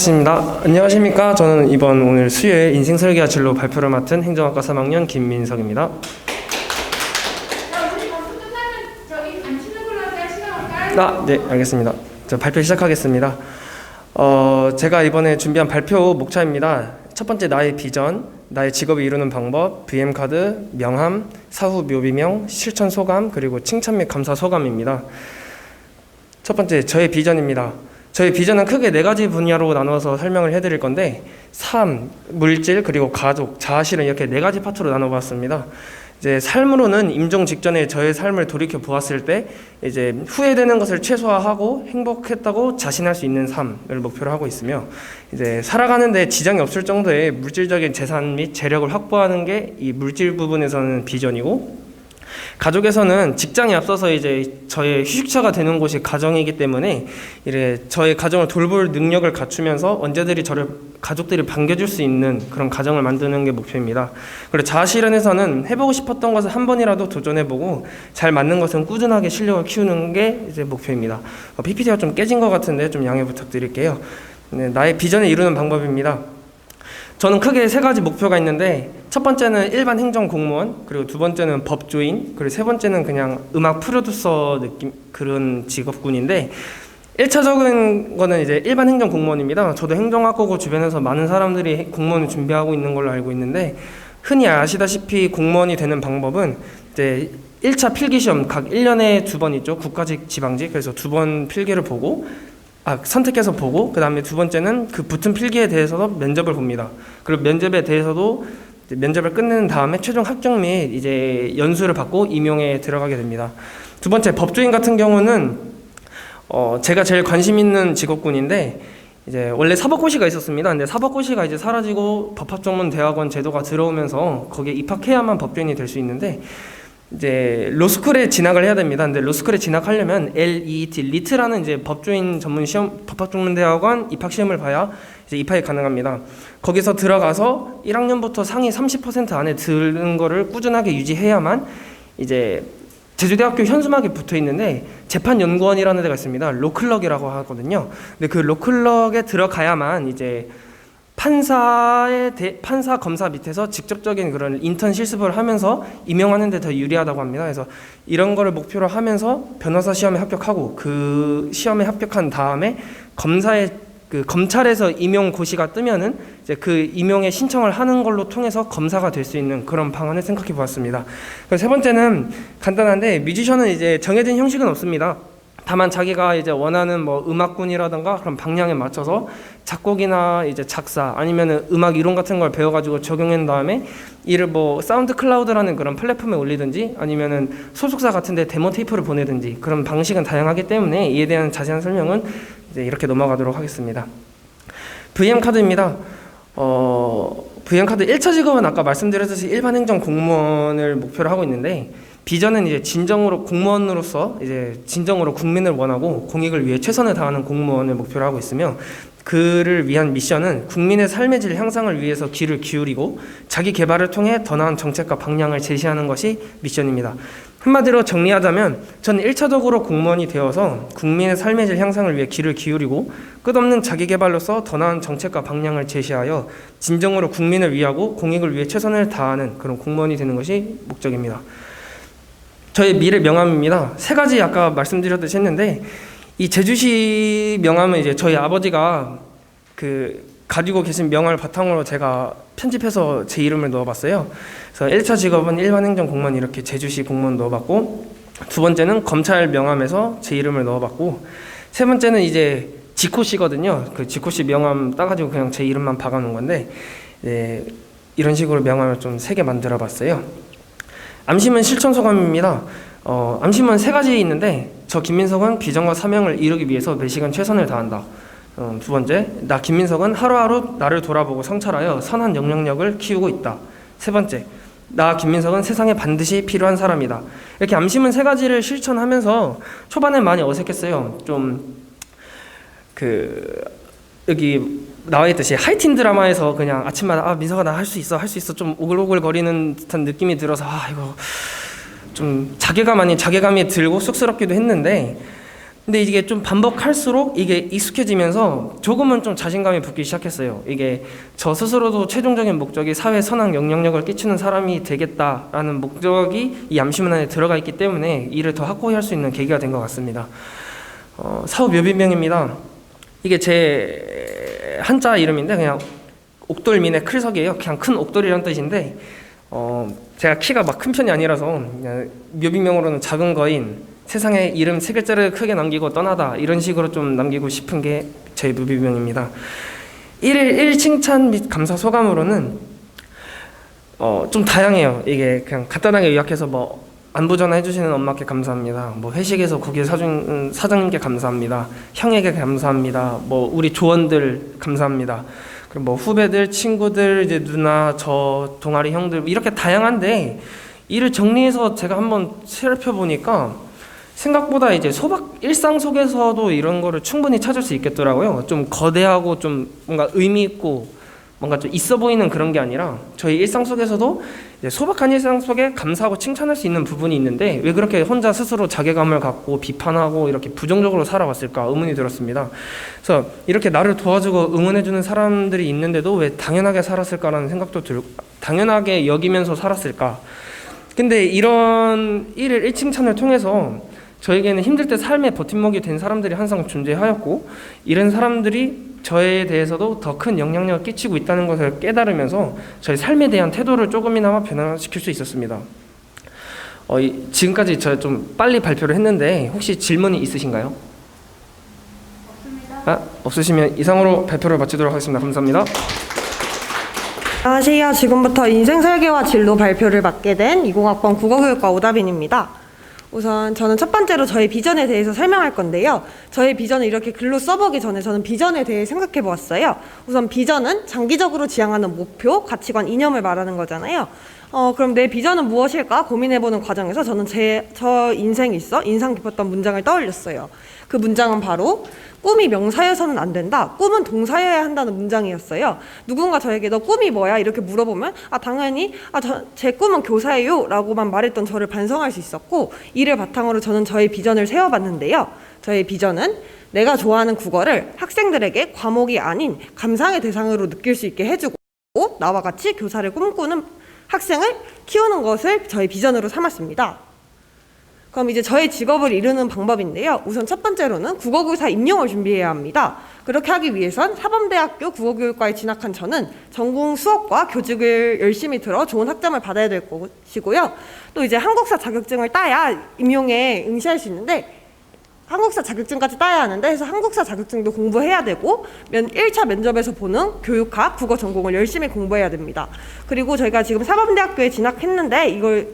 시작하겠습니다. 안녕하십니까. 저는 오늘 수요일 인생설계와 진로 발표를 맡은 행정학과 3학년 김민석입니다. 우리 방송 끝나면 저기 앉히는 걸로 할까요? 시간 올까요? 네, 알겠습니다. 저 발표 시작하겠습니다. 제가 이번에 준비한 발표 목차입니다. 첫 번째, 나의 비전, 나의 직업을 이루는 방법, VM카드, 명함, 사후 묘비명, 실천 소감, 그리고 칭찬 및 감사 소감입니다. 첫 번째, 저의 비전입니다. 저희 비전은 크게 4가지 분야로 나눠서 설명을 해드릴 건데, 삶, 물질, 그리고 가족, 자아실현, 이렇게 4가지 파트로 나눠봤습니다. 이제 삶으로는 임종 직전에 저의 삶을 돌이켜 보았을 때 이제 후회되는 것을 최소화하고 행복했다고 자신할 수 있는 삶을 목표로 하고 있으며, 이제 살아가는데 지장이 없을 정도의 물질적인 재산 및 재력을 확보하는 게 이 물질 부분에서는 비전이고, 가족에서는 직장에 앞서서 이제 저의 휴식처가 되는 곳이 가정이기 때문에 이래 저의 가정을 돌볼 능력을 갖추면서 언제든지 가족들이 반겨줄 수 있는 그런 가정을 만드는 게 목표입니다. 그리고 자아실현에서는 해보고 싶었던 것을 한 번이라도 도전해보고 잘 맞는 것은 꾸준하게 실력을 키우는 게 이제 목표입니다. PPT가 좀 깨진 것 같은데 좀 양해 부탁드릴게요. 네, 나의 비전을 이루는 방법입니다. 저는 크게 3가지 목표가 있는데, 첫 번째는 일반 행정 공무원, 그리고 두 번째는 법조인, 그리고 세 번째는 그냥 음악 프로듀서 느낌, 그런 직업군인데, 1차적인 거는 이제 일반 행정 공무원입니다. 저도 행정학과고 주변에서 많은 사람들이 공무원을 준비하고 있는 걸로 알고 있는데, 흔히 아시다시피 공무원이 되는 방법은 이제 1차 필기시험 각 1년에 2번 있죠. 국가직, 지방직. 그래서 2번 필기를 보고 선택해서 보고, 그 다음에 두 번째는 그 붙은 필기에 대해서도 면접을 봅니다. 그리고 면접에 대해서도 면접을 끝낸 다음에 최종 합격 및 이제 연수를 받고 임용에 들어가게 됩니다. 두 번째, 법조인 같은 경우는 제가 제일 관심 있는 직업군인데, 이제 원래 사법고시가 있었습니다. 근데 사법고시가 이제 사라지고 법학전문대학원 제도가 들어오면서 거기에 입학해야만 법조인이 될 수 있는데, 이제 로스쿨에 진학을 해야 됩니다. 근데 로스쿨에 진학하려면 LET, 리트라는 이제 법조인 전문 시험, 법학전문대학원 입학 시험을 봐야 이제 입학이 가능합니다. 거기서 들어가서 1학년부터 상위 30% 안에 드는 거를 꾸준하게 유지해야만 이제 제주대학교 현수막에 붙어 있는데 재판연구원이라는 데가 있습니다. 로클럭이라고 하거든요. 근데 그 로클럭에 들어가야만 이제 판사 검사 밑에서 직접적인 그런 인턴 실습을 하면서 임용하는 데 더 유리하다고 합니다. 그래서 이런 거를 목표로 하면서 변호사 시험에 합격하고, 그 시험에 합격한 다음에 검찰에서 임용 고시가 뜨면은 이제 그 임용에 신청을 하는 걸로 통해서 검사가 될 수 있는 그런 방안을 생각해 보았습니다. 세 번째는 간단한데, 뮤지션은 이제 정해진 형식은 없습니다. 다만 자기가 이제 원하는 뭐 음악군이라든가 그런 방향에 맞춰서 작곡이나 이제 작사 아니면은 음악 이론 같은 걸 배워가지고 적용한 다음에 이를 뭐 사운드 클라우드라는 그런 플랫폼에 올리든지 아니면은 소속사 같은데 데모 테이프를 보내든지 그런 방식은 다양하기 때문에 이에 대한 자세한 설명은 이제 이렇게 넘어가도록 하겠습니다. VM카드입니다. VM카드 1차 직업은 아까 말씀드렸듯이 일반 행정 공무원을 목표로 하고 있는데, 비전은 이제 진정으로 공무원으로서 이제 진정으로 국민을 원하고 공익을 위해 최선을 다하는 공무원을 목표로 하고 있으며, 그를 위한 미션은 국민의 삶의 질 향상을 위해서 귀를 기울이고 자기 개발을 통해 더 나은 정책과 방향을 제시하는 것이 미션입니다. 한마디로 정리하자면, 저는 1차적으로 공무원이 되어서 국민의 삶의 질 향상을 위해 귀를 기울이고 끝없는 자기 개발로서 더 나은 정책과 방향을 제시하여 진정으로 국민을 위하고 공익을 위해 최선을 다하는 그런 공무원이 되는 것이 목적입니다. 저의 미래 명함입니다. 3가지 아까 말씀드렸듯이 했는데, 이 제주시 명함은 이제 저희 아버지가 가지고 계신 명함을 바탕으로 제가 편집해서 제 이름을 넣어봤어요. 그래서 1차 직업은 일반 행정 공무원, 이렇게 제주시 공무원 넣어봤고, 두 번째는 검찰 명함에서 제 이름을 넣어봤고, 세 번째는 이제 지코시거든요. 그 지코시 명함 따가지고 그냥 제 이름만 박아놓은 건데, 이런 식으로 명함을 좀 3개 만들어봤어요. 암시문 실천 소감입니다. 암시문 3가지 있는데, 저 김민석은 비전과 사명을 이루기 위해서 매시간 최선을 다한다. 두 번째, 나 김민석은 하루하루 나를 돌아보고 성찰하여 선한 영향력을 키우고 있다. 세 번째, 나 김민석은 세상에 반드시 필요한 사람이다. 이렇게 암시문 3가지를 실천하면서 초반에 많이 어색했어요. 여기 나와 있듯이 하이틴 드라마에서 그냥 아침마다 민석아 나 할 수 있어 좀 오글오글 거리는 듯한 느낌이 들어서 이거 좀 자괴감 아닌 자괴감이 들고 쑥스럽기도 했는데, 근데 이게 좀 반복할수록 이게 익숙해지면서 조금은 좀 자신감이 붙기 시작했어요. 이게 저 스스로도 최종적인 목적이 사회 선악 영향력을 끼치는 사람이 되겠다라는 목적이 이 암시문 안에 들어가 있기 때문에 이를 더 확고히 할 수 있는 계기가 된 것 같습니다. 사후 묘비명입니다. 이게 제 한자 이름인데 그냥 옥돌민의 클석이에요. 그냥 큰 옥돌이란 뜻인데 제가 키가 막 큰 편이 아니라서 그냥 묘비명으로는 작은 거인, 세상에 이름 세 글자를 크게 남기고 떠나다, 이런 식으로 좀 남기고 싶은 게 제 묘비명입니다. 1일 1칭찬 및 감사 소감으로는 좀 다양해요. 이게 그냥 간단하게 요약해서 뭐 안부 전화 해주시는 엄마께 감사합니다. 뭐 회식에서 고기 사준 사장님께 감사합니다. 형에게 감사합니다. 뭐 우리 조원들 감사합니다. 그리고 뭐 후배들, 친구들, 이제 누나, 저 동아리 형들, 이렇게 다양한데 이를 정리해서 제가 한번 살펴보니까 생각보다 이제 소박 일상 속에서도 이런 거를 충분히 찾을 수 있겠더라고요. 좀 거대하고 좀 뭔가 의미 있고 뭔가 좀 있어 보이는 그런 게 아니라 저희 일상 속에서도 이제 소박한 일상 속에 감사하고 칭찬할 수 있는 부분이 있는데 왜 그렇게 혼자 스스로 자괴감을 갖고 비판하고 이렇게 부정적으로 살아왔을까 의문이 들었습니다. 그래서 이렇게 나를 도와주고 응원해주는 사람들이 있는데도 왜 당연하게 살았을까라는 생각도 들고, 당연하게 여기면서 살았을까. 근데 이런 일일 일칭찬을 통해서 저에게는 힘들 때 삶의 버팀목이 된 사람들이 항상 존재하였고, 이런 사람들이 저에 대해서도 더 큰 영향력을 끼치고 있다는 것을 깨달으면서 저의 삶에 대한 태도를 조금이나마 변화시킬 수 있었습니다. 지금까지 제가 좀 빨리 발표를 했는데 혹시 질문이 있으신가요? 없습니다. 없으시면 이상으로 발표를 마치도록 하겠습니다. 감사합니다. 안녕하세요. 지금부터 인생 설계와 진로 발표를 맡게 된 20학번 국어교육과 오다빈입니다. 우선 저는 첫 번째로 저의 비전에 대해서 설명할 건데요. 저의 비전을 이렇게 글로 써보기 전에 저는 비전에 대해 생각해 보았어요. 우선 비전은 장기적으로 지향하는 목표, 가치관, 이념을 말하는 거잖아요. 그럼 내 비전은 무엇일까 고민해보는 과정에서 저는 저 인생에 있어 인상 깊었던 문장을 떠올렸어요. 그 문장은 바로 꿈이 명사여서는 안 된다. 꿈은 동사여야 한다는 문장이었어요. 누군가 저에게 너 꿈이 뭐야? 이렇게 물어보면 당연히 제 꿈은 교사예요 라고만 말했던 저를 반성할 수 있었고, 이를 바탕으로 저는 저의 비전을 세워봤는데요. 저의 비전은 내가 좋아하는 국어를 학생들에게 과목이 아닌 감상의 대상으로 느낄 수 있게 해주고 나와 같이 교사를 꿈꾸는 학생을 키우는 것을 저의 비전으로 삼았습니다. 그럼 이제 저의 직업을 이루는 방법인데요. 우선 첫 번째로는 국어교사 임용을 준비해야 합니다. 그렇게 하기 위해선 사범대학교 국어교육과에 진학한 저는 전공 수업과 교직을 열심히 들어 좋은 학점을 받아야 될 것이고요. 또 이제 한국사 자격증을 따야 임용에 응시할 수 있는데 한국사 자격증까지 따야 하는데 그래서 한국사 자격증도 공부해야 되고 1차 면접에서 보는 교육학 국어 전공을 열심히 공부해야 됩니다. 그리고 저희가 지금 사범대학교에 진학했는데 이걸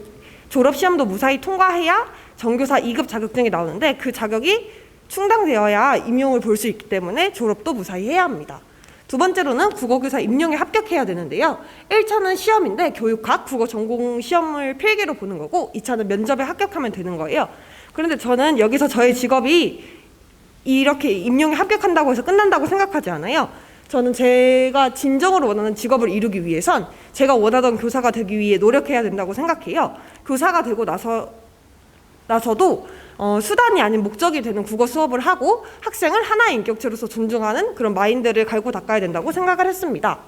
졸업시험도 무사히 통과해야 전교사 2급 자격증이 나오는데 그 자격이 충당되어야 임용을 볼 수 있기 때문에 졸업도 무사히 해야 합니다. 두 번째로는 국어교사 임용에 합격해야 되는데요. 1차는 시험인데 교육학 국어 전공 시험을 필기로 보는 거고 2차는 면접에 합격하면 되는 거예요. 그런데 저는 여기서 저의 직업이 이렇게 임용에 합격한다고 해서 끝난다고 생각하지 않아요. 저는 제가 진정으로 원하는 직업을 이루기 위해선 제가 원하던 교사가 되기 위해 노력해야 된다고 생각해요. 교사가 되고 나서도 수단이 아닌 목적이 되는 국어 수업을 하고 학생을 하나의 인격체로서 존중하는 그런 마인드를 갈고 닦아야 된다고 생각을 했습니다.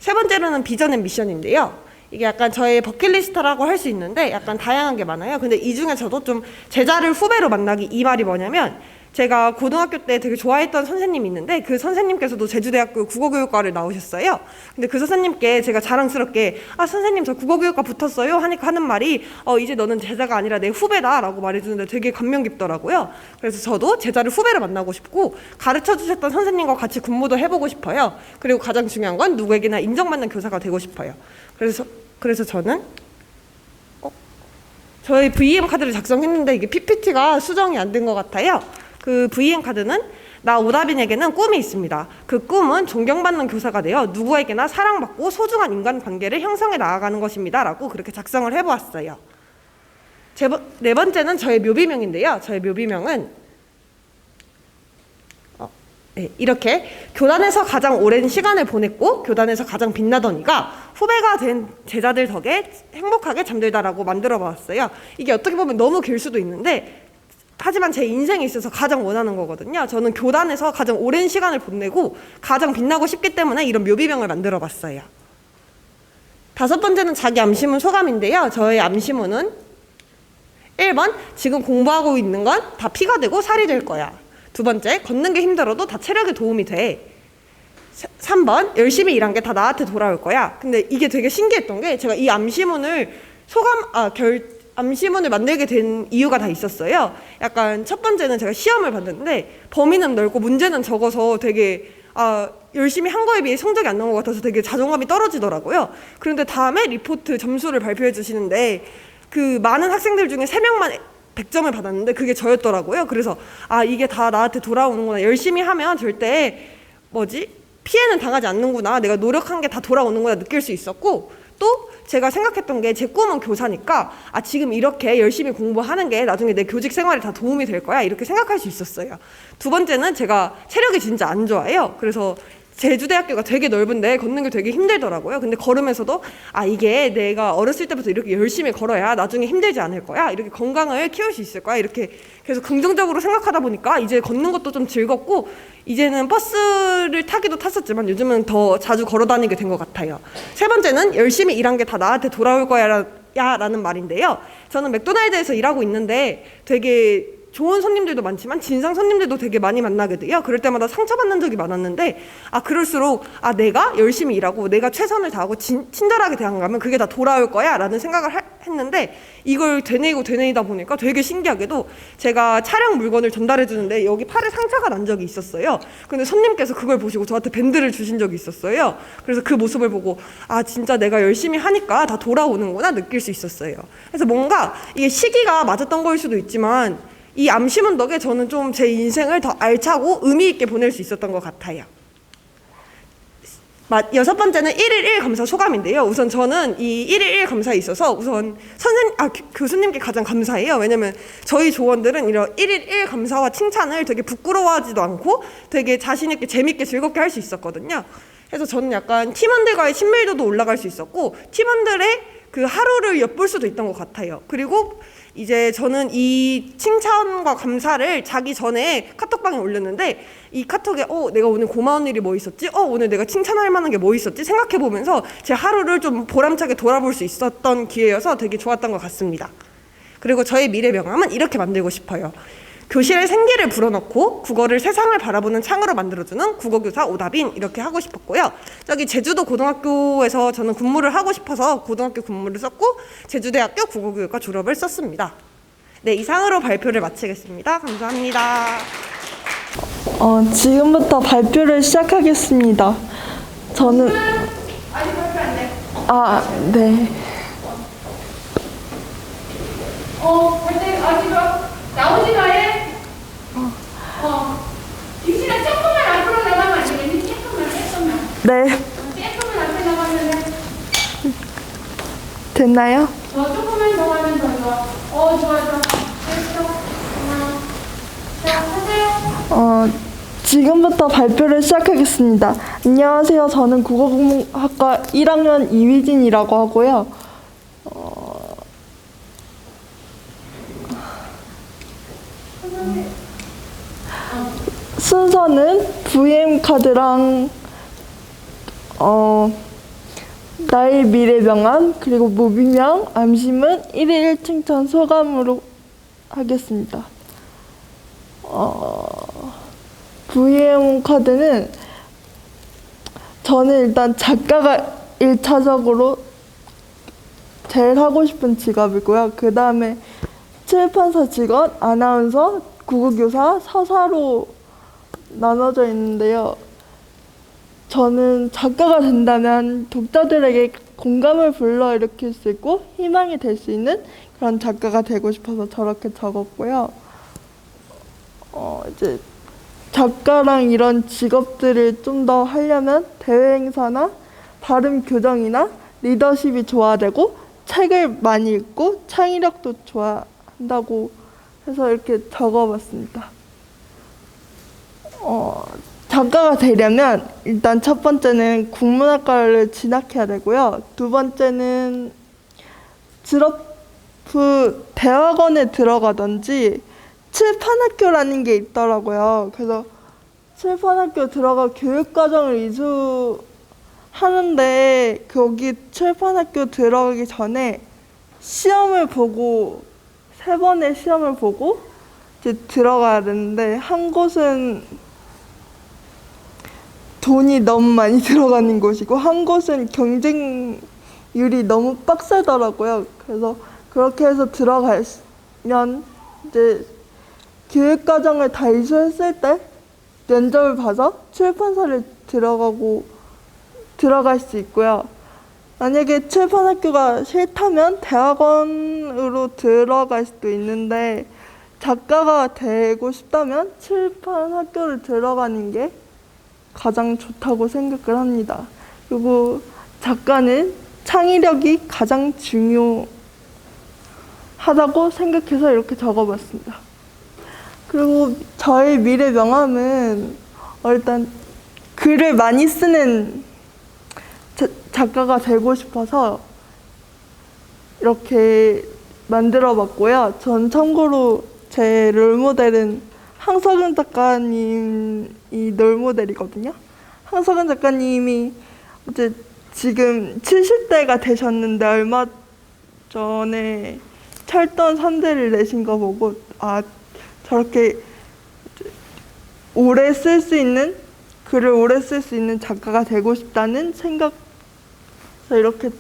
세 번째로는 비전 앤 미션인데요. 이게 약간 저의 버킷리스트라고 할 수 있는데 약간 다양한 게 많아요. 근데 이 중에 저도 좀 제자를 후배로 만나기, 이 말이 뭐냐면 제가 고등학교 때 되게 좋아했던 선생님이 있는데 그 선생님께서도 제주대학교 국어교육과를 나오셨어요. 근데 그 선생님께 제가 자랑스럽게 선생님 저 국어교육과 붙었어요 하니까 하는 말이 이제 너는 제자가 아니라 내 후배다 라고 말해주는데 되게 감명 깊더라고요. 그래서 저도 제자를 후배로 만나고 싶고 가르쳐 주셨던 선생님과 같이 근무도 해보고 싶어요. 그리고 가장 중요한 건 누구에게나 인정받는 교사가 되고 싶어요. 그래서 저는 저희 VM 카드를 작성했는데 이게 PPT가 수정이 안 된 것 같아요. 그 VM 카드는 나 오다빈에게는 꿈이 있습니다. 그 꿈은 존경받는 교사가 되어 누구에게나 사랑받고 소중한 인간관계를 형성해 나아가는 것입니다 라고 그렇게 작성을 해보았어요. 네 번째는 저의 묘비명인데요. 저의 묘비명은 이렇게 교단에서 가장 오랜 시간을 보냈고 교단에서 가장 빛나던 이가 후배가 된 제자들 덕에 행복하게 잠들다라고 만들어 봤어요. 이게 어떻게 보면 너무 길 수도 있는데 하지만 제 인생에 있어서 가장 원하는 거거든요. 저는 교단에서 가장 오랜 시간을 보내고 가장 빛나고 싶기 때문에 이런 묘비병을 만들어 봤어요. 5번째는 자기 암시문 소감인데요. 저의 암시문은 1번, 지금 공부하고 있는 건 다 피가 되고 살이 될 거야. 2번째, 걷는 게 힘들어도 다 체력에 도움이 돼. 3번, 열심히 일한 게 다 나한테 돌아올 거야. 근데 이게 되게 신기했던 게 제가 이 암시문을 암시문을 만들게 된 이유가 다 있었어요. 약간 첫 번째는 제가 시험을 봤는데 범위는 넓고 문제는 적어서 되게 열심히 한 거에 비해 성적이 안 나온 것 같아서 되게 자존감이 떨어지더라고요. 그런데 다음에 리포트 점수를 발표해 주시는데 그 많은 학생들 중에 3명만 100점을 받았는데 그게 저였더라고요. 그래서 이게 다 나한테 돌아오는구나. 열심히 하면 절대 피해는 당하지 않는구나. 내가 노력한 게 다 돌아오는구나 느낄 수 있었고, 또 제가 생각했던 게 제 꿈은 교사니까 지금 이렇게 열심히 공부하는 게 나중에 내 교직 생활에 다 도움이 될 거야 이렇게 생각할 수 있었어요. 2번째는 제가 체력이 진짜 안 좋아해요. 그래서 제주대학교가 되게 넓은데 걷는 게 되게 힘들더라고요. 근데 걸으면서도 이게 내가 어렸을 때부터 이렇게 열심히 걸어야 나중에 힘들지 않을 거야, 이렇게 건강을 키울 수 있을 거야, 이렇게 계속 긍정적으로 생각하다 보니까 이제 걷는 것도 좀 즐겁고, 이제는 버스를 타기도 탔었지만 요즘은 더 자주 걸어 다니게 된 것 같아요. 3번째는 열심히 일한 게 다 나한테 돌아올 거야 라는 말인데요. 저는 맥도날드에서 일하고 있는데 되게 좋은 손님들도 많지만 진상 손님들도 되게 많이 만나게 돼요. 그럴 때마다 상처받는 적이 많았는데 그럴수록 내가 열심히 일하고 내가 최선을 다하고 친절하게 대항하면 그게 다 돌아올 거야 라는 생각을 했는데, 이걸 되뇌이다 보니까 되게 신기하게도 제가 촬영 물건을 전달해 주는데 여기 팔에 상처가 난 적이 있었어요. 근데 손님께서 그걸 보시고 저한테 밴드를 주신 적이 있었어요. 그래서 그 모습을 보고 진짜 내가 열심히 하니까 다 돌아오는구나 느낄 수 있었어요. 그래서 뭔가 이게 시기가 맞았던 거일 수도 있지만 이 암시문 덕에 저는 좀 제 인생을 더 알차고 의미 있게 보낼 수 있었던 것 같아요. 6번째는 1일 1 감사 소감인데요. 우선 저는 이 1일 1 감사에 있어서 우선 교수님께 가장 감사해요. 왜냐면 저희 조원들은 이런 1일 1 감사와 칭찬을 되게 부끄러워하지도 않고 되게 자신 있게 재밌게 즐겁게 할 수 있었거든요. 그래서 저는 약간 팀원들과의 친밀도도 올라갈 수 있었고 팀원들의 그 하루를 엿볼 수도 있던 것 같아요. 그리고 이제 저는 이 칭찬과 감사를 자기 전에 카톡방에 올렸는데 이 카톡에 내가 오늘 고마운 일이 뭐 있었지? 오늘 내가 칭찬할 만한 게 뭐 있었지? 생각해보면서 제 하루를 좀 보람차게 돌아볼 수 있었던 기회여서 되게 좋았던 것 같습니다. 그리고 저의 미래 명함은 이렇게 만들고 싶어요. 교실에 생기를 불어넣고 국어를 세상을 바라보는 창으로 만들어주는 국어교사 오다빈, 이렇게 하고 싶었고요. 저기 제주도 고등학교에서 저는 근무를 하고 싶어서 고등학교 근무를 썼고 제주대학교 국어교육과 졸업을 썼습니다. 네, 이상으로 발표를 마치겠습니다. 감사합니다. 지금부터 발표를 시작하겠습니다. 저는 아직 발표 안 돼. 네. 근데 아직 나오지도 해. 김씨는 조금만 앞으로 나가면 안 되겠니? 조금만. 네. 조금만 앞에 나가면 돼. 됐나요? 조금만 더 하면 더 좋아. 좋아. 됐어. 자, 하세요. 지금부터 발표를 시작하겠습니다. 안녕하세요. 저는 국어국문학과 1학년 이휘진이라고 하고요. 순서는 VM카드랑 나의 미래 명함, 그리고 무비명, 암시문, 1일 칭찬 소감으로 하겠습니다. VM카드는 저는 일단 작가가 1차적으로 제일 하고 싶은 직업이고요. 그 다음에 출판사 직원, 아나운서, 국어교사, 서사로 나눠져 있는데요. 저는 작가가 된다면 독자들에게 공감을 불러일으킬 수 있고 희망이 될 수 있는 그런 작가가 되고 싶어서 저렇게 적었고요. 이제 작가랑 이런 직업들을 좀 더 하려면 대외 행사나 발음 교정이나 리더십이 좋아되고 책을 많이 읽고 창의력도 좋아한다고 해서 이렇게 적어봤습니다. 작가가 되려면 일단 첫 번째는 국문학과를 진학해야 되고요. 두 번째는 대학원에 들어가든지 칠판학교라는 게 있더라고요. 그래서 칠판학교 들어가 교육과정을 이수하는데 거기 칠판학교 들어가기 전에 시험을 보고 3번의 시험을 보고 이제 들어가야 되는데 한 곳은 돈이 너무 많이 들어가는 곳이고 한 곳은 경쟁률이 너무 빡세더라고요. 그래서 그렇게 해서 들어가면 이제 교육과정을 다 이수했을 때 면접을 봐서 출판사를 들어갈 수 있고요. 만약에 출판학교가 싫다면 대학원으로 들어갈 수도 있는데 작가가 되고 싶다면 출판학교를 들어가는 게 가장 좋다고 생각을 합니다. 그리고 작가는 창의력이 가장 중요하다고 생각해서 이렇게 적어봤습니다. 그리고 저의 미래 명함은 일단 글을 많이 쓰는 작가가 되고 싶어서 이렇게 만들어봤고요. 전 참고로 제 롤모델은 황석은 작가님이 롤모델이거든요. 황석은 작가님이 이제 지금 70대가 되셨는데 얼마 전에 철권 3대를 내신 거 보고 저렇게 오래 쓸 수 있는 글을 오래 쓸 수 있는 작가가 되고 싶다는 생각에서 이렇게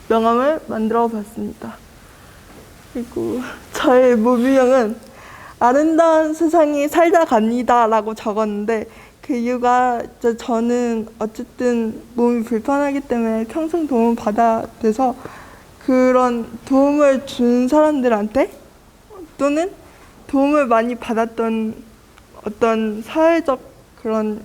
명함을 만들어 봤습니다. 그리고 저의 묘비명은 아름다운 세상이 살다 갑니다 라고 적었는데 그 이유가 저는 어쨌든 몸이 불편하기 때문에 평생 도움을 받아야 돼서 그런 도움을 준 사람들한테 또는 도움을 많이 받았던 어떤 사회적 그런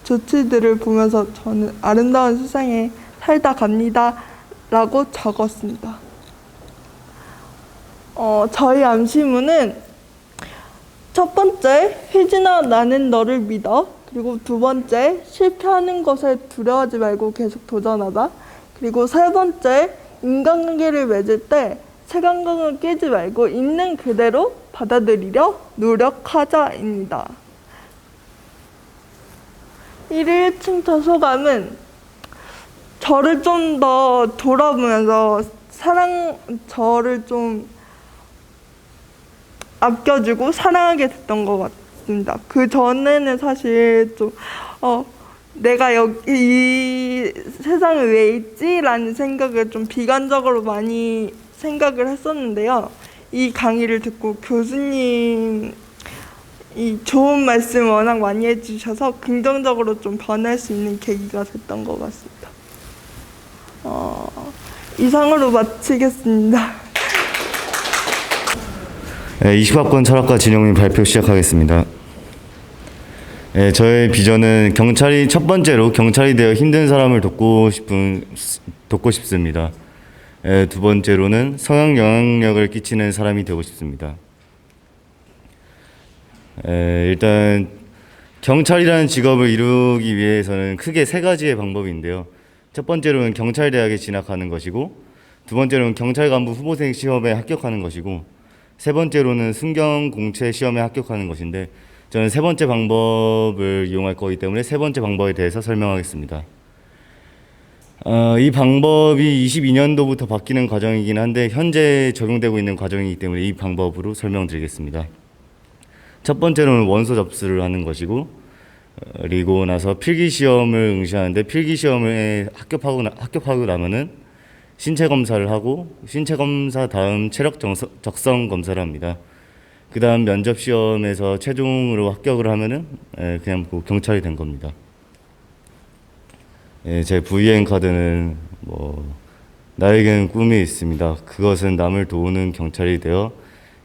조치들을 보면서 저는 아름다운 세상에 살다 갑니다 라고 적었습니다. 저희 암시문은 첫 번째, 휘진아 나는 너를 믿어. 그리고 두 번째, 실패하는 것에 두려워하지 말고 계속 도전하다. 그리고 세 번째, 인간관계를 맺을 때 색안경을 끼지 말고 있는 그대로 받아들이려 노력하자입니다. 1일1층 소감은 저를 좀 더 돌아보면서 저를 좀 아껴주고 사랑하게 됐던 것 같습니다. 그 전에는 사실 좀 내가 여기 이 세상에 왜 있지? 라는 생각을 좀 비관적으로 많이 생각을 했었는데요. 이 강의를 듣고 교수님 이 좋은 말씀 워낙 많이 해주셔서 긍정적으로 좀 변할 수 있는 계기가 됐던 것 같습니다. 이상으로 마치겠습니다. 네, 20학번 철학과 진영민 발표 시작하겠습니다. 네, 저의 비전은 첫 번째로 경찰이 되어 힘든 사람을 돕고 싶습니다. 네, 두 번째로는 성향 영향력을 끼치는 사람이 되고 싶습니다. 일단 경찰이라는 직업을 이루기 위해서는 크게 3가지의 방법인데요. 첫 번째로는 경찰대학에 진학하는 것이고, 두 번째로는 경찰간부 후보생 시험에 합격하는 것이고, 세 번째로는 순경공채 시험에 합격하는 것인데, 저는 세 번째 방법을 이용할 거기 때문에 세 번째 방법에 대해서 설명하겠습니다. 이 방법이 22년도부터 바뀌는 과정이긴 한데 현재 적용되고 있는 과정이기 때문에 이 방법으로 설명드리겠습니다. 첫 번째로는 원서 접수를 하는 것이고, 그리고 나서 필기시험을 응시하는데 필기시험에 합격하고 나면은 신체 검사를 하고 신체 검사 다음 체력 적성 검사를 합니다. 그 다음 면접 시험에서 최종으로 합격을 하면은 그냥 경찰이 된 겁니다. 제 VN 카드는 나에게는 꿈이 있습니다. 그것은 남을 도우는 경찰이 되어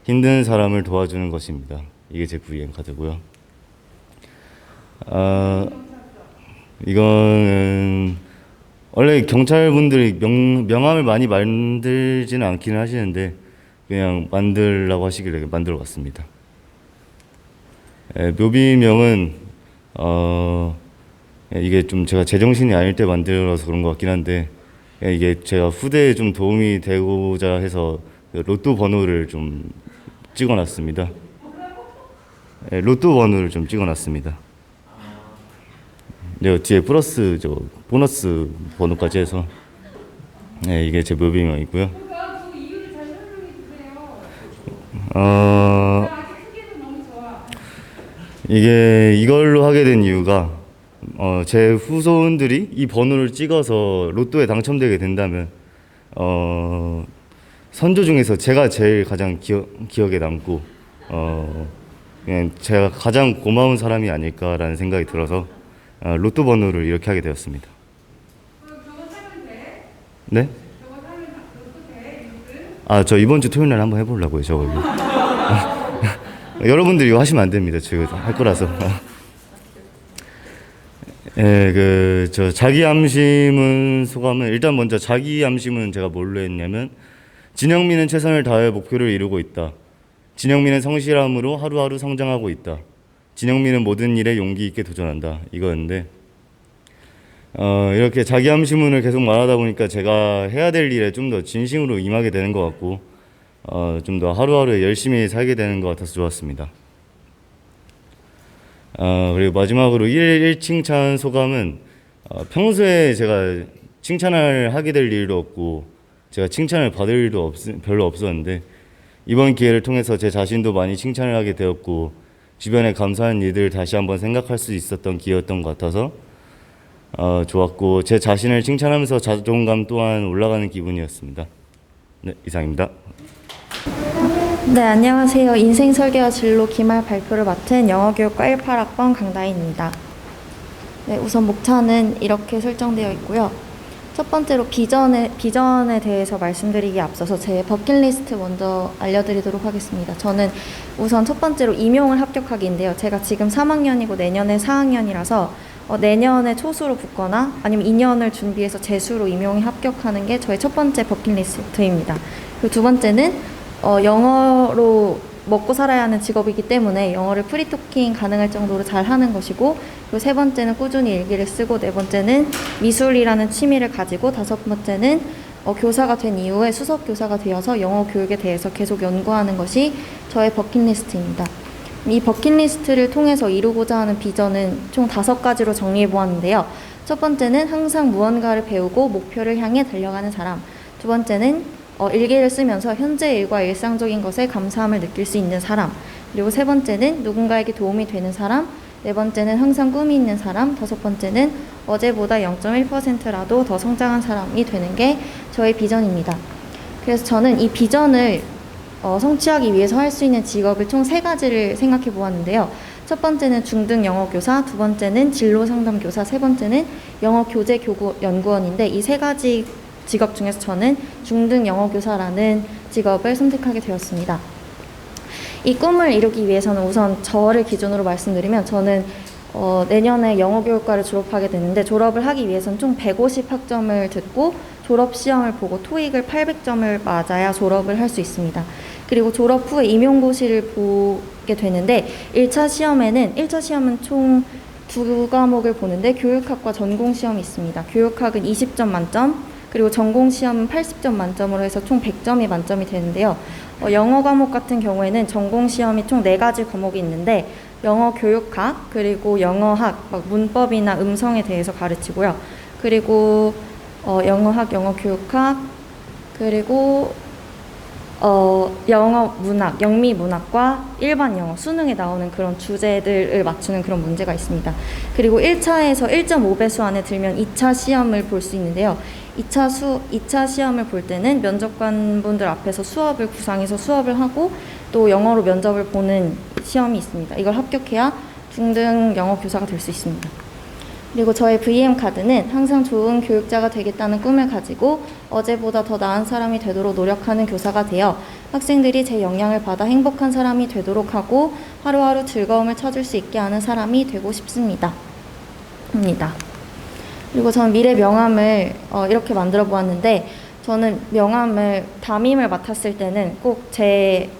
힘든 사람을 도와주는 것입니다. 이게 제 VN 카드고요. 이거는 원래 경찰분들이 명함을 많이 만들지는 않기는 하시는데 그냥 만들라고 하시길래 만들어 봤습니다. 묘비명은 이게 좀 제가 제정신이 아닐 때 만들어서 그런 것 같긴 한데 이게 제가 후대에 좀 도움이 되고자 해서 그 로또 번호를 좀 찍어놨습니다. 네, 로또 번호를 좀 찍어놨습니다. 네, 뒤에 플러스 보너스 번호까지 해서 네, 이게 제 묘비명이고요. 그 이유를 잘 설명해 주세요. 아직 크기는 너무 좋아. 이게 이걸로 하게 된 이유가 제 후손들이 이 번호를 찍어서 로또에 당첨되게 된다면 선조 중에서 제가 제일 가장 기억에 남고 그냥 제가 가장 고마운 사람이 아닐까라는 생각이 들어서 로또 번호를 이렇게 하게 되었습니다. 저거 사면 돼? 네? 저거 사면 로또 돼? 저 이번 주 토요일 날 한번 해보려고요, 저거. 여러분들이 이거 하시면 안 됩니다. 제가 할 거라서. 예, 저 자기 암시문 소감은 일단 먼저 자기 암시문 제가 뭘로 했냐면 진영민은 최선을 다해 목표를 이루고 있다. 진영민은 성실함으로 하루하루 성장하고 있다. 진영민은 모든 일에 용기 있게 도전한다. 이거였는데 이렇게 자기 암시문을 계속 말하다 보니까 제가 해야 될 일에 좀 더 진심으로 임하게 되는 것 같고 좀 더 하루하루 열심히 살게 되는 것 같아서 좋았습니다. 그리고 마지막으로 1 칭찬 소감은 평소에 제가 칭찬을 하게 될 일도 없고 제가 칭찬을 받을 일도 별로 없었는데 이번 기회를 통해서 제 자신도 많이 칭찬을 하게 되었고 주변에 감사한 일들을 다시 한번 생각할 수 있었던 기회였던 것 같아서 좋았고 제 자신을 칭찬하면서 자존감 또한 올라가는 기분이었습니다. 네, 이상입니다. 네, 안녕하세요. 인생 설계와 진로 기말 발표를 맡은 영어교육과 18학번 강다희입니다. 네, 우선 목차는 이렇게 설정되어 있고요. 첫 번째로 비전에 대해서 말씀드리기에 앞서서 제 버킷리스트 먼저 알려드리도록 하겠습니다. 저는 우선 첫 번째로 임용을 합격하기인데요. 제가 지금 3학년이고 내년에 4학년이라서 내년에 초수로 붙거나 아니면 2년을 준비해서 재수로 임용에 합격하는 게 저의 첫 번째 버킷리스트입니다. 그리고 두 번째는 영어로 먹고 살아야 하는 직업이기 때문에 영어를 프리토킹 가능할 정도로 잘 하는 것이고, 그리고 세 번째는 꾸준히 일기를 쓰고, 네 번째는 미술이라는 취미를 가지고, 다섯 번째는 교사가 된 이후에 수석 교사가 되어서 영어 교육에 대해서 계속 연구하는 것이 저의 버킷리스트입니다. 이 버킷리스트를 통해서 이루고자 하는 비전은 총 5가지로 정리해 보았는데요. 첫 번째는 항상 무언가를 배우고 목표를 향해 달려가는 사람. 두 번째는 일기를 쓰면서 현재 일과 일상적인 것에 감사함을 느낄 수 있는 사람. 그리고 세 번째는 누군가에게 도움이 되는 사람. 네 번째는 항상 꿈이 있는 사람. 다섯 번째는 어제보다 0.1%라도 더 성장한 사람이 되는 게 저의 비전입니다. 그래서 저는 이 비전을 성취하기 위해서 할 수 있는 직업을 총 3가지를 생각해 보았는데요. 첫 번째는 중등 영어교사, 두 번째는 진로상담교사, 세 번째는 영어교재 연구원인데 이 3가지 직업 중에서 저는 중등 영어교사라는 직업을 선택하게 되었습니다. 이 꿈을 이루기 위해서는 우선 저를 기준으로 말씀드리면 저는 내년에 영어교육과를 졸업하게 되는데 졸업을 하기 위해서는 총 150학점을 듣고 졸업시험을 보고 토익을 800점을 맞아야 졸업을 할 수 있습니다. 그리고 졸업 후에 임용고시를 보게 되는데 1차 시험은 총 2과목을 보는데 교육학과 전공시험이 있습니다. 교육학은 20점 만점, 그리고 전공시험은 80점 만점으로 해서 총 100점이 만점이 되는데요. 영어 과목 같은 경우에는 전공시험이 총 4가지 과목이 있는데 영어 교육학, 그리고 영어학, 문법이나 음성에 대해서 가르치고요. 그리고 영어학, 영어 교육학, 그리고 영어 문학, 영미 문학과 일반 영어, 수능에 나오는 그런 주제들을 맞추는 그런 문제가 있습니다. 그리고 1차에서 1.5배수 안에 들면 2차 시험을 볼 수 있는데요. 2차 시험을 볼 때는 면접관분들 앞에서 수업을 구상해서 수업을 하고 또 영어로 면접을 보는 시험이 있습니다. 이걸 합격해야 중등 영어 교사가 될 수 있습니다. 그리고 저의 VM 카드는 항상 좋은 교육자가 되겠다는 꿈을 가지고 어제보다 더 나은 사람이 되도록 노력하는 교사가 되어 학생들이 제 영향을 받아 행복한 사람이 되도록 하고 하루하루 즐거움을 찾을 수 있게 하는 사람이 되고 싶습니다. 그리고 저는 미래 명함을 이렇게 만들어 보았는데 저는 명함을 담임을 맡았을 때는 꼭 제가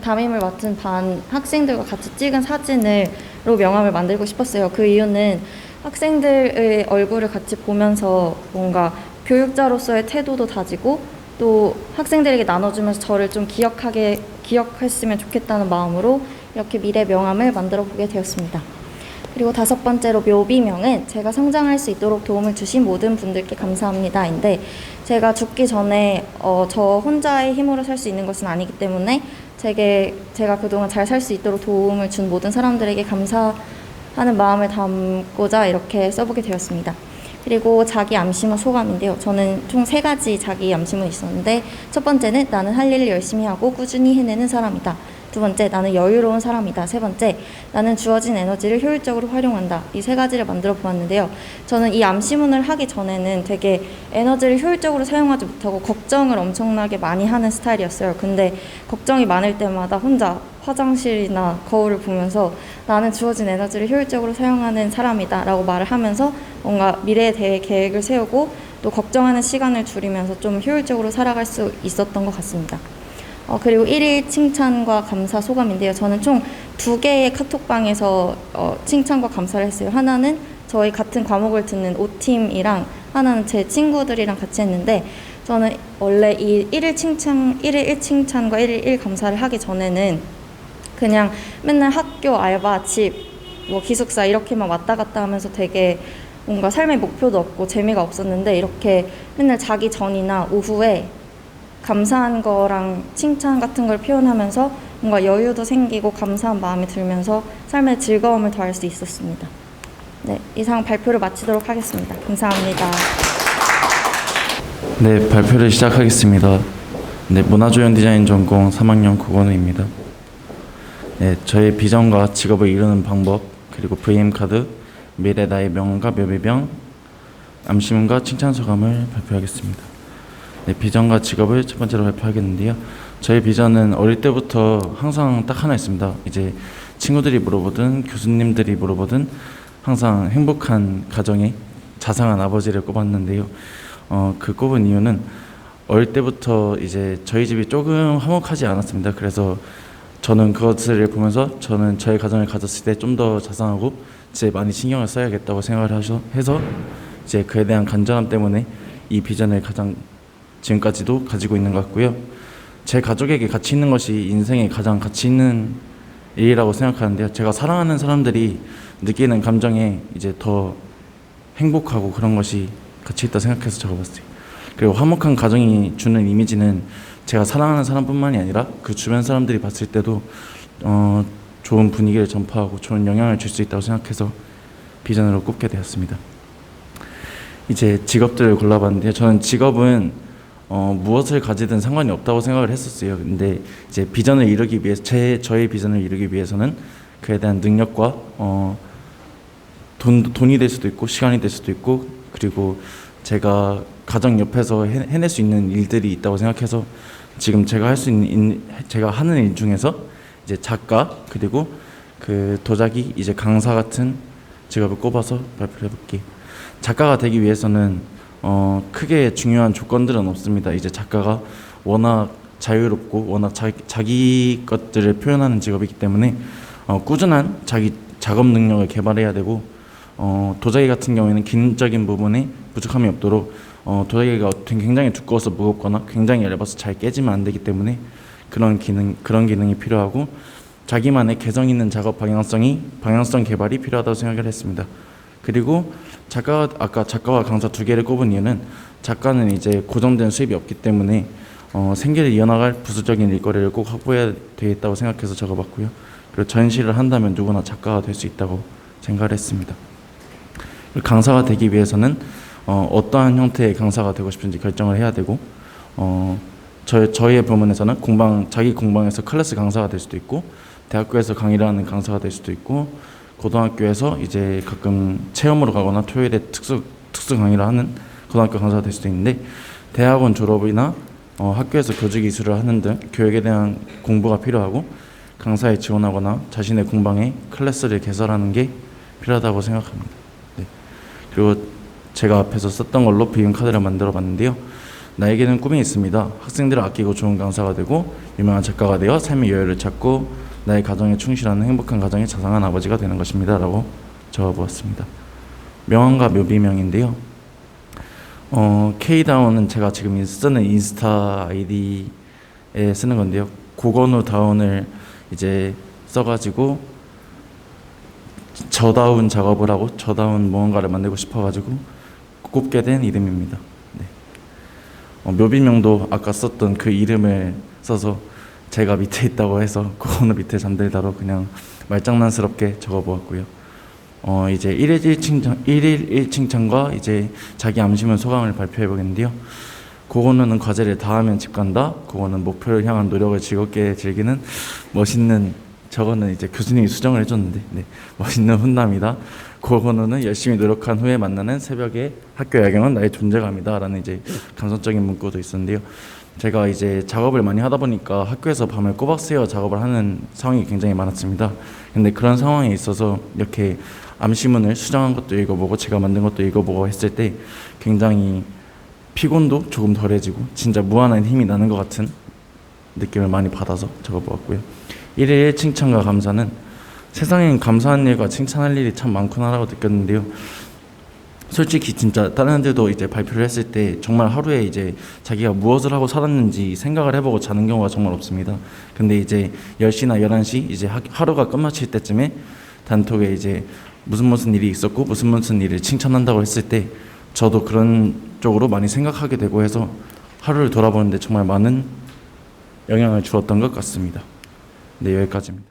담임을 맡은 반 학생들과 같이 찍은 사진으로 명함을 만들고 싶었어요. 그 이유는 학생들의 얼굴을 같이 보면서 뭔가 교육자로서의 태도도 다지고 또 학생들에게 나눠주면서 저를 좀 기억했으면 좋겠다는 마음으로 이렇게 미래 명함을 만들어 보게 되었습니다. 그리고 5번째로 묘비명은 제가 성장할 수 있도록 도움을 주신 모든 분들께 감사합니다인데, 제가 죽기 전에 저 혼자의 힘으로 살 수 있는 것은 아니기 때문에 제가 그동안 잘 살 수 있도록 도움을 준 모든 사람들에게 감사하는 마음을 담고자 이렇게 써보게 되었습니다. 그리고 자기 암시문 소감인데요. 저는 총 3가지 자기 암시문이 있었는데, 첫 번째는 나는 할 일을 열심히 하고 꾸준히 해내는 사람이다. 두 번째, 나는 여유로운 사람이다. 세 번째, 나는 주어진 에너지를 효율적으로 활용한다. 이 3가지를 만들어 보았는데요. 저는 이 암시문을 하기 전에는 되게 에너지를 효율적으로 사용하지 못하고 걱정을 엄청나게 많이 하는 스타일이었어요. 근데 걱정이 많을 때마다 혼자 화장실이나 거울을 보면서 나는 주어진 에너지를 효율적으로 사용하는 사람이다 라고 말을 하면서 뭔가 미래에 대해 계획을 세우고 또 걱정하는 시간을 줄이면서 좀 효율적으로 살아갈 수 있었던 것 같습니다. 그리고 1일 칭찬과 감사 소감인데요. 저는 총 2개의 카톡방에서 칭찬과 감사를 했어요. 하나는 저희 같은 과목을 듣는 O팀이랑 하나는 제 친구들이랑 같이 했는데, 저는 원래 이 1일 1칭찬과 1일 1 감사를 하기 전에는 그냥 맨날 학교, 알바, 집, 뭐 기숙사 이렇게만 왔다 갔다 하면서 되게 뭔가 삶의 목표도 없고 재미가 없었는데, 이렇게 맨날 자기 전이나 오후에 감사한 거랑 칭찬 같은 걸 표현하면서 뭔가 여유도 생기고 감사한 마음이 들면서 삶의 즐거움을 더할 수 있었습니다. 네, 이상 발표를 마치도록 하겠습니다. 감사합니다. 네, 발표를 시작하겠습니다. 네, 문화조형 디자인 전공 3학년 국원우입니다. 네, 저의 비전과 직업을 이루는 방법, 그리고 VM카드, 미래 나의 명언과 묘비명, 암시문과 칭찬 소감을 발표하겠습니다. 네, 비전과 직업을 첫 번째로 발표하겠는데요. 저의 비전은 어릴 때부터 항상 딱 하나 있습니다. 이제 친구들이 물어보든 교수님들이 물어보든 항상 행복한 가정에 자상한 아버지를 꼽았는데요. 그 꼽은 이유는 어릴 때부터 이제 저희 집이 조금 화목하지 않았습니다. 그래서 저는 그것을 보면서 저는 저의 가정을 가졌을 때 좀 더 자상하고 이제 많이 신경을 써야겠다고 생각을 해서 이제 그에 대한 간절함 때문에 이 비전을 가장 지금까지도 가지고 있는 것 같고요. 제 가족에게 가치 있는 것이 인생에 가장 가치 있는 일이라고 생각하는데요. 제가 사랑하는 사람들이 느끼는 감정에 이제 더 행복하고 그런 것이 가치 있다 생각해서 적어봤어요. 그리고 화목한 가정이 주는 이미지는 제가 사랑하는 사람뿐만이 아니라 그 주변 사람들이 봤을 때도 좋은 분위기를 전파하고 좋은 영향을 줄 수 있다고 생각해서 비전으로 꼽게 되었습니다. 이제 직업들을 골라봤는데요. 저는 직업은 무엇을 가지든 상관이 없다고 생각을 했었어요. 근데 이제 비전을 이루기 위해 저의 비전을 이루기 위해서는 그에 대한 능력과 돈이 될 수도 있고 시간이 될 수도 있고, 그리고 제가 가정 옆에서 해낼 수 있는 일들이 있다고 생각해서 지금 제가 제가 하는 일 중에서 이제 작가, 그리고 그 도자기, 이제 강사 같은 직업을 꼽아서 발표해 볼게요. 작가가 되기 위해서는 크게 중요한 조건들은 없습니다. 이제 작가가 워낙 자유롭고 워낙 자기 것들을 표현하는 직업이기 때문에 꾸준한 자기 작업 능력을 개발해야 되고, 도자기 같은 경우에는 기능적인 부분에 부족함이 없도록 도자기가 굉장히 두꺼워서 무겁거나 굉장히 얇아서 잘 깨지면 안 되기 때문에 그런 기능이 필요하고, 자기만의 개성 있는 작업 방향성 개발이 필요하다고 생각을 했습니다. 그리고 아까 작가와 강사 2개를 꼽은 이유는 작가는 이제 고정된 수입이 없기 때문에 생계를 이어나갈 부수적인 일거리를 꼭 확보해야 되겠다고 생각해서 적어봤고요. 그리고 전시를 한다면 누구나 작가가 될 수 있다고 생각을 했습니다. 그리고 강사가 되기 위해서는 어떠한 형태의 강사가 되고 싶은지 결정을 해야 되고, 저희의 부문에서는 자기 공방에서 클래스 강사가 될 수도 있고, 대학교에서 강의를 하는 강사가 될 수도 있고, 고등학교에서 이제 가끔 체험으로 가거나 토요일에 특수 강의를 하는 고등학교 강사가 될 수도 있는데, 대학원 졸업이나 학교에서 교직 이수를 하는 등 교육에 대한 공부가 필요하고, 강사에 지원하거나 자신의 공방에 클래스를 개설하는 게 필요하다고 생각합니다. 네. 그리고 제가 앞에서 썼던 걸로 비움 카드를 만들어 봤는데요. 나에게는 꿈이 있습니다. 학생들을 아끼고 좋은 강사가 되고 유명한 작가가 되어 삶의 여유를 찾고 나의 가정에 충실하는 행복한 가정의 자상한 아버지가 되는 것입니다. 라고 적어보았습니다. 명언과 묘비명인데요. K다운은 제가 지금 쓰는 인스타 아이디에 쓰는 건데요. 고건우 다운을 이제 써가지고 저다운 작업을 하고 저다운 무언가를 만들고 싶어가지고 꼽게 된 이름입니다. 네. 묘비명도 아까 썼던 그 이름을 써서 제가 밑에 있다고 해서 고건우 밑에 잠들다로 그냥 말장난스럽게 적어보았고요. 이제 1일 1칭찬과 이제 자기 암시문 소감을 발표해 보겠는데요. 고건우는 과제를 다 하면 집 간다. 그거는 목표를 향한 노력을 즐겁게 즐기는 멋있는, 저거는 이제 교수님이 수정을 해줬는데, 네, 멋있는 훈남이다. 고건우는 열심히 노력한 후에 만나는 새벽의 학교 야경은 나의 존재감이다. 라는 이제 감성적인 문구도 있었는데요. 제가 이제 작업을 많이 하다 보니까 학교에서 밤을 꼬박 새워 작업을 하는 상황이 굉장히 많았습니다. 근데 그런 상황에 있어서 이렇게 암시문을 수정한 것도 읽어보고 제가 만든 것도 읽어보고 했을 때 굉장히 피곤도 조금 덜해지고 진짜 무한한 힘이 나는 것 같은 느낌을 많이 받아서 적어보았고요. 1일 칭찬과 감사는 세상엔 감사한 일과 칭찬할 일이 참 많구나라고 느꼈는데요. 솔직히 진짜 다른 애들도 이제 발표를 했을 때 정말 하루에 이제 자기가 무엇을 하고 살았는지 생각을 해보고 자는 경우가 정말 없습니다. 근데 이제 10시나 11시 이제 하루가 끝마칠 때쯤에 단톡에 이제 무슨 일이 있었고 무슨 일을 칭찬한다고 했을 때 저도 그런 쪽으로 많이 생각하게 되고 해서 하루를 돌아보는데 정말 많은 영향을 주었던 것 같습니다. 네, 여기까지입니다.